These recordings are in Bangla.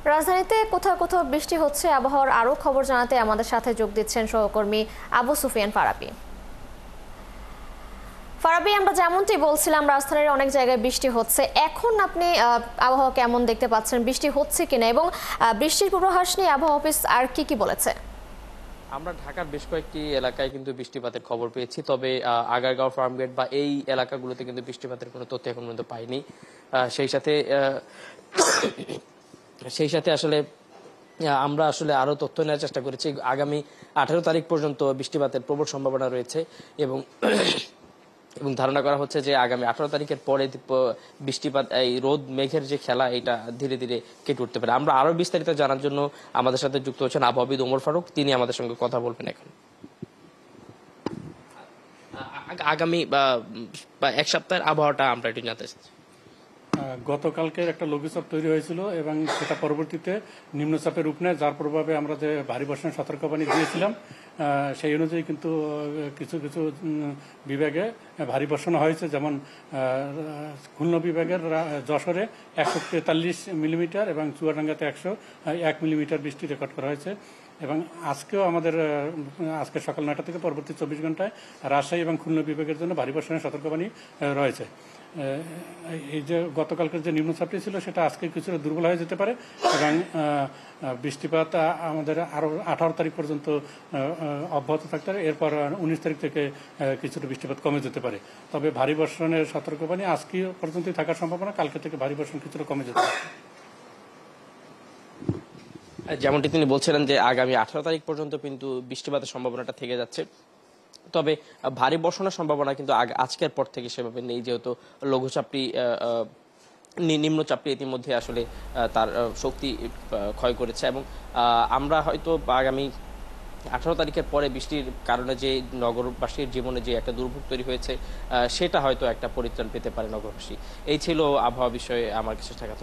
রাজধানীতে কোথাও কোথাও বৃষ্টি হচ্ছে। আবহাওয়ার আরও খবর জানাতে আমাদের সাথে যোগ দিচ্ছেন সহকর্মী আবু সুফিয়ান ফারাবী। ফারাবী, আমরা যেমনটি বলছিলাম রাজধানীর অনেক জায়গায় বৃষ্টি হচ্ছে। এখন আপনি আবহাওয়া কেমন দেখতে পাচ্ছেন, বৃষ্টি হচ্ছে কিনা, এবং বৃষ্টির পূর্বাভাস নিয়ে আবহাওয়া অফিস আর কি বলেছে? আমরা ঢাকার বেশ কয়েকটি এলাকায় কিন্তু বৃষ্টিপাতের খবর পেয়েছি, তবে আগারগাঁও, ফার্মগেট বা এই এলাকাগুলোতে কিন্তু বৃষ্টিপাতের কোনো তথ্য এখন পর্যন্ত পাইনি। সেই সাথে আসলে আমরা আসলে আরো তথ্য নেওয়ার চেষ্টা করেছি। আগামী 18 তারিখ পর্যন্ত বৃষ্টিপাতের প্রবল সম্ভাবনা রয়েছে এবং এবং ধারণা করা হচ্ছে যে আগামী 18 তারিখের পরে বৃষ্টিপাত, এই রোদ মেঘের যে খেলা, এটা ধীরে ধীরে কেটে উঠতে পারে। আমরা আরো বিস্তারিত জানার জন্য আমাদের সাথে যুক্ত হচ্ছেন আবহাওয়াবিদ ওমর ফারুক, তিনি আমাদের সঙ্গে কথা বলবেন এখন। আগামী এক সপ্তাহের আবহাওয়াটা আমরা একটু জানতে চাচ্ছি। গতকালকে একটা লঘুচাপ তৈরি হয়েছিল এবং সেটা পরবর্তীতে নিম্নচাপের রূপ নেয়, যার প্রভাবে আমরা যে ভারী বর্ষণের সতর্কবাণী দিয়েছিলাম সেই অনুযায়ী কিন্তু কিছু কিছু বিভাগে ভারী বর্ষণ হয়েছে। যেমন খুলনা বিভাগের যশোরে 143 মিলিমিটার এবং চুয়াডাঙ্গাতে 101 মিলিমিটার বৃষ্টি রেকর্ড করা হয়েছে। এবং আজকেও আমাদের আজকে সকাল 9টা থেকে পরবর্তী 24 ঘন্টায় রাজশাহী এবং খুলনা বিভাগের জন্য ভারী বর্ষণের সতর্কবাণী রয়েছে। এই যে গতকালকের যে নিম্নচাপটি ছিল সেটা আজকে কিছুটা দুর্বল হয়ে যেতে পারে এবং বৃষ্টিপাত আমাদের আরও 18 তারিখ পর্যন্ত অব্যাহত থাকতে পারে। এরপর 19 তারিখ থেকে কিছুটা বৃষ্টিপাত কমে যেতে পারে। তবে ভারী বর্ষণের সতর্কবাণী আজকে পর্যন্তই থাকার সম্ভাবনা, কালকে থেকে ভারী বর্ষণ কিছুটা কমে যেতে পারে। যেমনটি তিনি বলছিলেন যে আগামী 18 তারিখ পর্যন্ত কিন্তু বৃষ্টিপাতের সম্ভাবনাটা থেকে যাচ্ছে, তবে ভারী বর্ষণের সম্ভাবনা কিন্তু আজকের পর থেকে সেভাবে নেই, যেহেতু লঘুচাপটি নিম্নচাপটি ইতিমধ্যে আসলে তার শক্তি ক্ষয় করেছে। এবং আমরা হয়তো আগামী 18 তারিখের পরে বৃষ্টির কারণে যে নগরবাসীর জীবনে যে একটা দুর্ভোগ তৈরি হয়েছে, সেটা হয়তো একটা পরিত্রাণ পেতে পারে নগরবাসী। এই ছিল আবহাওয়া বিষয়ে আমার কাছে থাকা।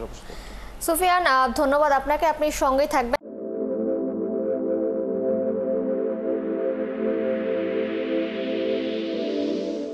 সুফিয়ান, ধন্যবাদ আপনাকে, আপনি সঙ্গেই থাকবেন।